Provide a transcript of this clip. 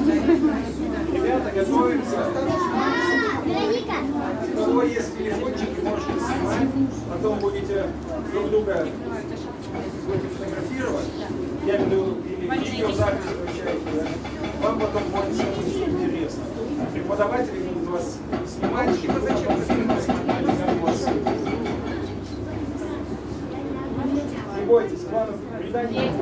Ребята, готовимся. У кого есть телефончики, можете снимать. Потом будете друг друга фотографировать. Я веду видеозапись включаете, да? Вам потом будет все интересно. Преподаватели будут вас снимать, и вы потом посмотрите, как у вас. Не бойтесь, главное, предание.